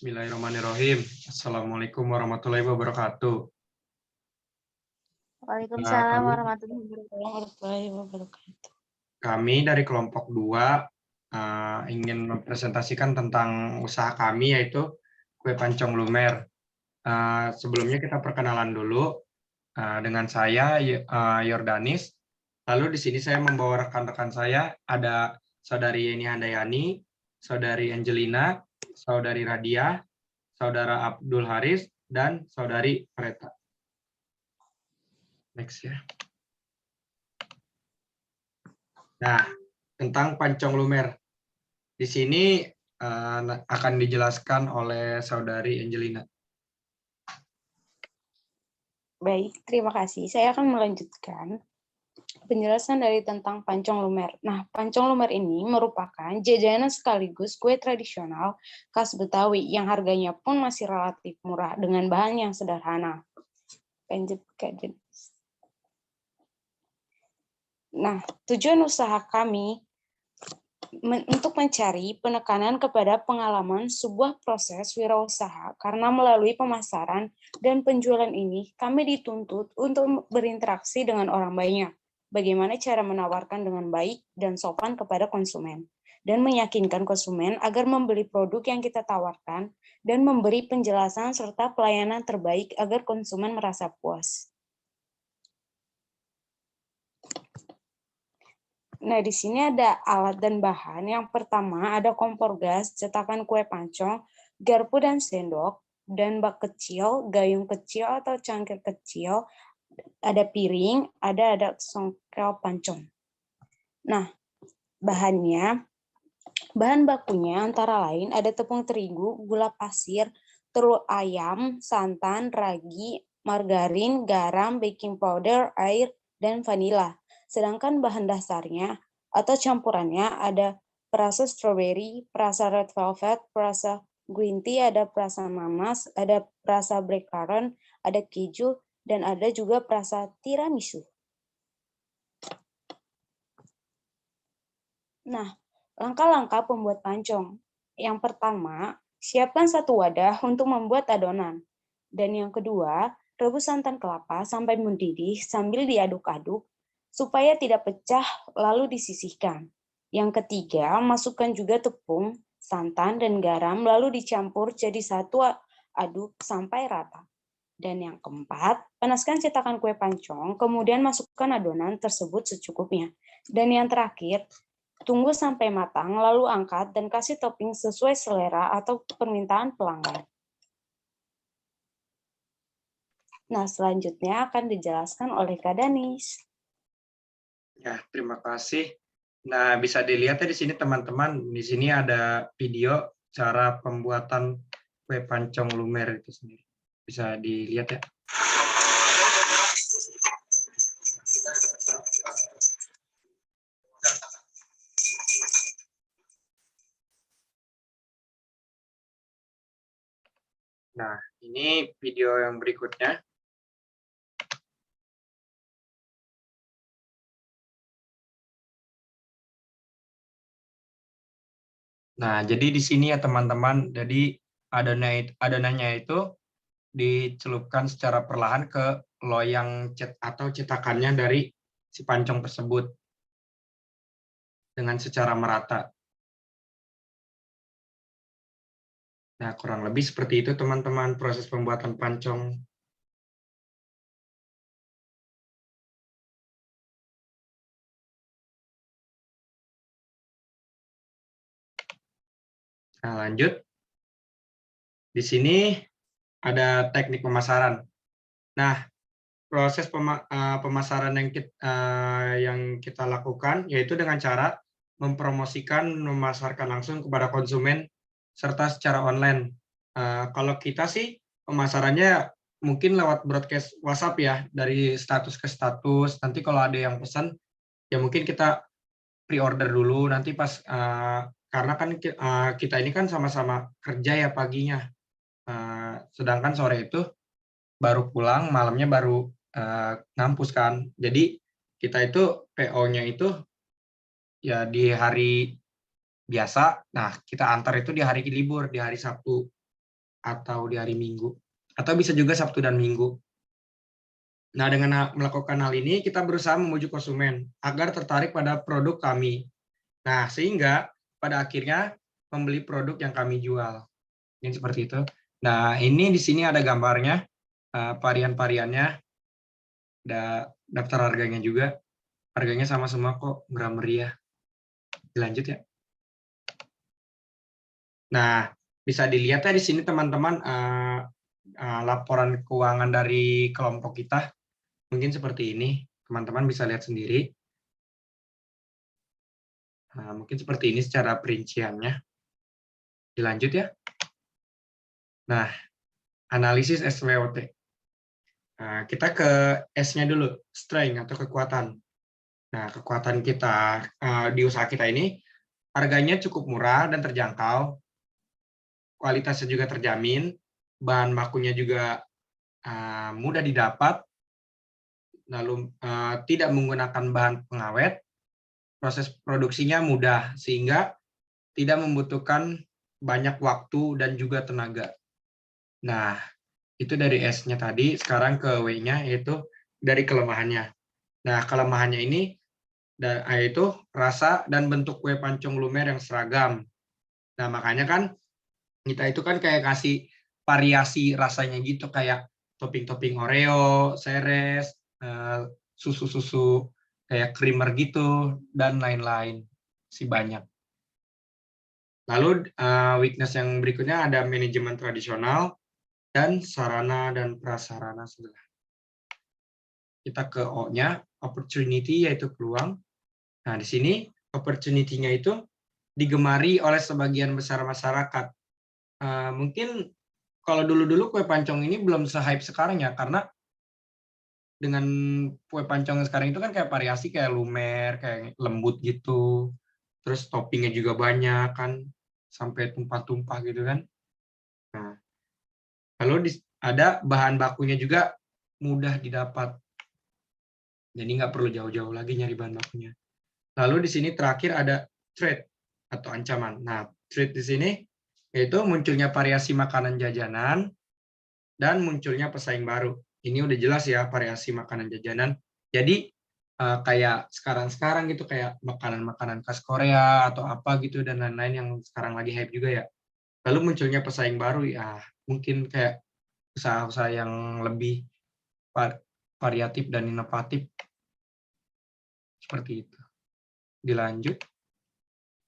Bismillahirrahmanirrahim. Assalamualaikum warahmatullahi wabarakatuh. Waalaikumsalam warahmatullahi wabarakatuh. Kami dari kelompok 2 ingin mempresentasikan tentang usaha kami, yaitu kue pancong lumer. Sebelumnya kita perkenalan dulu dengan saya, Yordanis. Lalu di sini saya membawa rekan-rekan saya, ada Saudari Yeni Handayani, Saudari Angelina, Saudari Radia, Saudara Abdul Haris, dan Saudari Preta. Next ya. Nah, tentang pancong lumer. Di sini akan dijelaskan oleh Saudari Angelina. Baik, terima kasih. Saya akan melanjutkan penjelasan dari tentang pancong lumer. Nah, pancong lumer ini merupakan jajanan sekaligus kue tradisional khas Betawi yang harganya pun masih relatif murah dengan bahan yang sederhana. Lanjut ke Nah, tujuan usaha kami untuk mencari penekanan kepada pengalaman sebuah proses wirausaha, karena melalui pemasaran dan penjualan ini kami dituntut untuk berinteraksi dengan orang banyak. Bagaimana cara menawarkan dengan baik dan sopan kepada konsumen, dan meyakinkan konsumen agar membeli produk yang kita tawarkan dan memberi penjelasan serta pelayanan terbaik agar konsumen merasa puas. Nah, di sini ada alat dan bahan. Yang pertama ada kompor gas, cetakan kue pancong, garpu dan sendok, dan bak kecil, gayung kecil atau cangkir kecil, ada piring, ada songkel pancong. Nah, bahan bakunya antara lain ada tepung terigu, gula pasir, telur ayam, santan, ragi, margarin, garam, baking powder, air, dan vanila. Sedangkan bahan dasarnya atau campurannya ada perasa strawberry, perasa red velvet, perasa green tea, ada perasa nanas, ada perasa blackcurrant, ada keju, dan ada juga perasa tiramisu. Nah, langkah-langkah pembuat pancong. Yang pertama, siapkan satu wadah untuk membuat adonan. Dan yang kedua, rebus santan kelapa sampai mendidih sambil diaduk-aduk supaya tidak pecah, lalu disisihkan. Yang ketiga, masukkan juga tepung, santan, dan garam, lalu dicampur jadi satu, aduk sampai rata. Dan yang keempat, panaskan cetakan kue pancong, kemudian masukkan adonan tersebut secukupnya. Dan yang terakhir, tunggu sampai matang, lalu angkat dan kasih topping sesuai selera atau permintaan pelanggan. Nah, selanjutnya akan dijelaskan oleh Kak Danis. Ya, terima kasih. Nah, bisa dilihat ya di sini teman-teman, di sini ada video cara pembuatan kue pancong lumer itu sendiri. Bisa dilihat ya. Nah, ini video yang berikutnya. Nah, jadi di sini ya teman-teman, jadi adonannya itu dicelupkan secara perlahan ke loyang atau cetakannya dari si pancong tersebut dengan secara merata. Nah, kurang lebih seperti itu teman-teman proses pembuatan pancong. Nah, lanjut. Di sini ada teknik pemasaran. Nah, proses pemasaran yang kita lakukan yaitu dengan cara mempromosikan, memasarkan langsung kepada konsumen serta secara online. Kalau kita sih pemasarannya mungkin lewat broadcast WhatsApp ya, dari status ke status. Nanti kalau ada yang pesan, ya mungkin kita pre-order dulu. Nanti pas karena kan kita ini kan sama-sama kerja ya paginya, sedangkan sore itu baru pulang, malamnya baru ngampus kan. Jadi kita itu PO-nya itu ya di hari biasa. Nah, kita antar itu di hari libur, di hari Sabtu. atau di hari Minggu, atau bisa juga Sabtu dan Minggu. Nah, dengan melakukan hal ini, kita berusaha membujuk konsumen agar tertarik pada produk kami. Nah, sehingga pada akhirnya membeli produk yang kami jual. Ini seperti itu. Nah, ini di sini ada gambarnya, varian-variannya, ada daftar harganya juga. Harganya sama semua kok, murah meriah. Dilanjut ya. Nah, bisa dilihat ya di sini teman-teman, laporan keuangan dari kelompok kita. Mungkin seperti ini, teman-teman bisa lihat sendiri. Nah, mungkin seperti ini secara perinciannya. Dilanjut ya. Nah, analisis SWOT. Nah, kita ke S-nya dulu, strength atau kekuatan. Nah, kekuatan kita di usaha kita ini, harganya cukup murah dan terjangkau, kualitasnya juga terjamin, bahan bakunya juga mudah didapat, lalu tidak menggunakan bahan pengawet, proses produksinya mudah, sehingga tidak membutuhkan banyak waktu dan juga tenaga. Nah, itu dari S-nya tadi, sekarang ke W-nya, yaitu dari kelemahannya. Nah, kelemahannya ini yaitu rasa dan bentuk kue pancong lumer yang seragam. Nah, makanya kan kita itu kan kayak kasih variasi rasanya gitu, kayak topping-topping Oreo, Ceres, susu-susu kayak creamer gitu, dan lain-lain. Sih banyak. Lalu weakness yang berikutnya ada manajemen tradisional dan sarana dan prasarana sebelah. Kita ke O-nya, opportunity yaitu peluang. Nah, di sini opportunity-nya itu digemari oleh sebagian besar masyarakat. Mungkin kalau dulu-dulu kue pancong ini belum se-hype sekarang ya, karena dengan kue pancong sekarang itu kan kayak variasi kayak lumer, kayak lembut gitu, terus toppingnya juga banyak kan, sampai tumpah-tumpah gitu kan. Nah, lalu ada bahan bakunya juga mudah didapat, jadi nggak perlu jauh-jauh lagi nyari bahan bakunya. Lalu di sini terakhir ada threat atau ancaman. Nah, threat di sini yaitu munculnya variasi makanan jajanan dan munculnya pesaing baru. Ini udah jelas ya, variasi makanan jajanan. Jadi kayak sekarang-sekarang gitu, kayak makanan-makanan khas Korea atau apa gitu dan lain-lain yang sekarang lagi hype juga ya. Lalu munculnya pesaing baru ya, mungkin kayak usaha-usaha yang lebih variatif dan inovatif seperti itu. Dilanjut.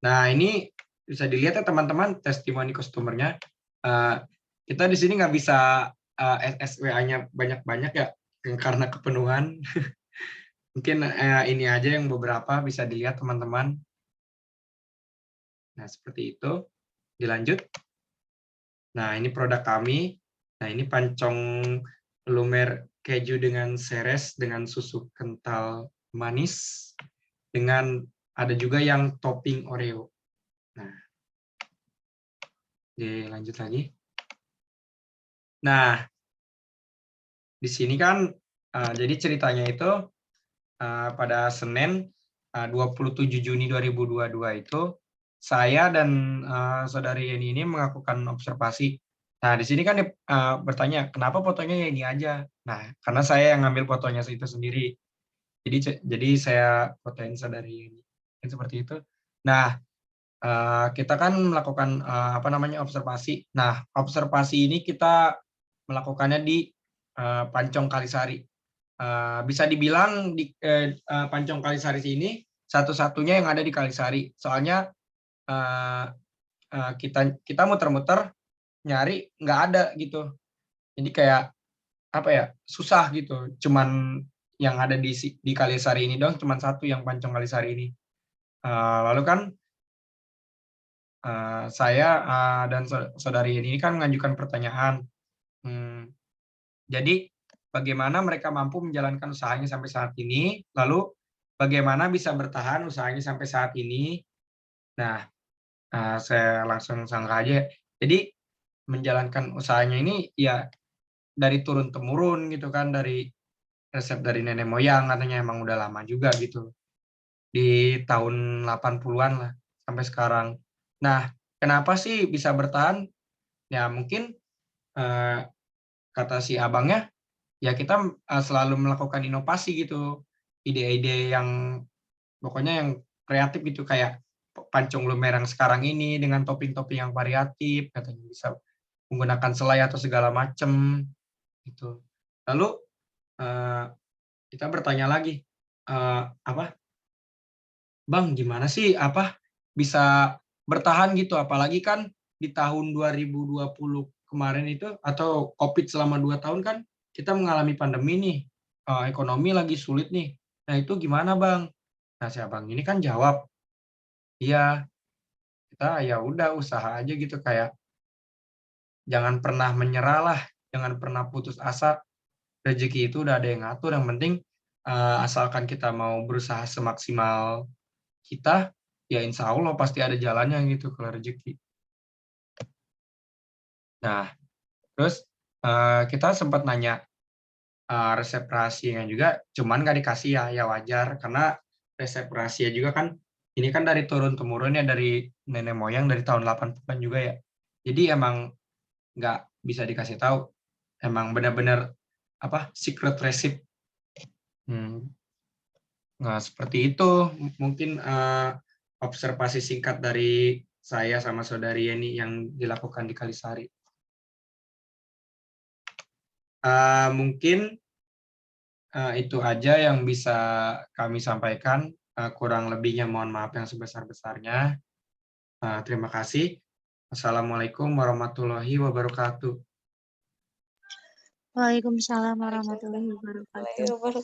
Nah, ini bisa dilihat ya teman-teman, testimoni customer-nya. Kita di sini nggak bisa SSWA-nya banyak-banyak ya, karena kepenuhan. Mungkin ini aja yang beberapa bisa dilihat teman-teman. Nah, seperti itu. Dilanjut. Nah, ini produk kami. Nah, ini pancong lumer keju dengan Ceres, dengan susu kental manis, dengan ada juga yang topping Oreo. Nah, dilanjut lagi. Nah, di sini kan jadi ceritanya itu pada Senin 27 Juni 2022 itu saya dan saudari Yeni ini melakukan observasi. Nah, di sini kan bertanya, kenapa fotonya ini aja? Nah, karena saya yang ngambil fotonya itu sendiri. Jadi saya fotoin saudari Yeni. Seperti itu. Nah, kita kan melakukan observasi. Nah, observasi ini kita melakukannya di Pancong Kalisari. Bisa dibilang di Pancong Kalisari ini satu-satunya yang ada di Kalisari. Soalnya kita muter-muter nyari nggak ada gitu. Jadi kayak apa ya, susah gitu. Cuman yang ada di Kalisari ini dong, cuman satu yang Pancong Kalisari ini. Lalu kan saya dan saudari ini kan mengajukan pertanyaan. Jadi bagaimana mereka mampu menjalankan usahanya sampai saat ini, lalu bagaimana bisa bertahan usahanya sampai saat ini. Nah, saya langsung sangka aja. Jadi menjalankan usahanya ini ya dari turun-temurun gitu kan, dari resep dari nenek moyang, katanya emang udah lama juga gitu. Di tahun 80-an lah sampai sekarang. Nah, kenapa sih bisa bertahan? Ya mungkin eh, kata si abangnya, ya kita selalu melakukan inovasi gitu, ide-ide yang pokoknya yang kreatif gitu, kayak pancong lumer yang sekarang ini dengan topping-topping yang variatif, katanya bisa menggunakan selai atau segala macam gitu. Lalu kita bertanya lagi, apa, Bang, gimana sih bisa bertahan gitu, apalagi kan di tahun 2020 kemarin itu, atau COVID selama 2 tahun kan kita mengalami pandemi nih, ekonomi lagi sulit nih. Nah, itu gimana, Bang? Nah, si Abang ini kan jawab, "Iya, kita ya udah usaha aja gitu, kayak jangan pernah menyerah lah, jangan pernah putus asa, rezeki itu udah ada yang ngatur, yang penting, asalkan kita mau berusaha semaksimal kita, ya insya Allah pasti ada jalannya gitu kalau rezeki." Nah, terus kita sempat nanya resep rahasianya juga, cuman nggak dikasih ya, ya wajar karena resep rahasia juga kan ini kan dari turun temurun ya, dari nenek moyang dari tahun 80-an juga ya. Jadi emang nggak bisa dikasih tahu, emang benar-benar secret recipe. Nah, seperti itu mungkin observasi singkat dari saya sama saudari Yeni yang dilakukan di Kalisari. Mungkin itu aja yang bisa kami sampaikan. Kurang lebihnya mohon maaf yang sebesar-besarnya. Terima kasih. Assalamualaikum warahmatullahi wabarakatuh. Waalaikumsalam warahmatullahi wabarakatuh.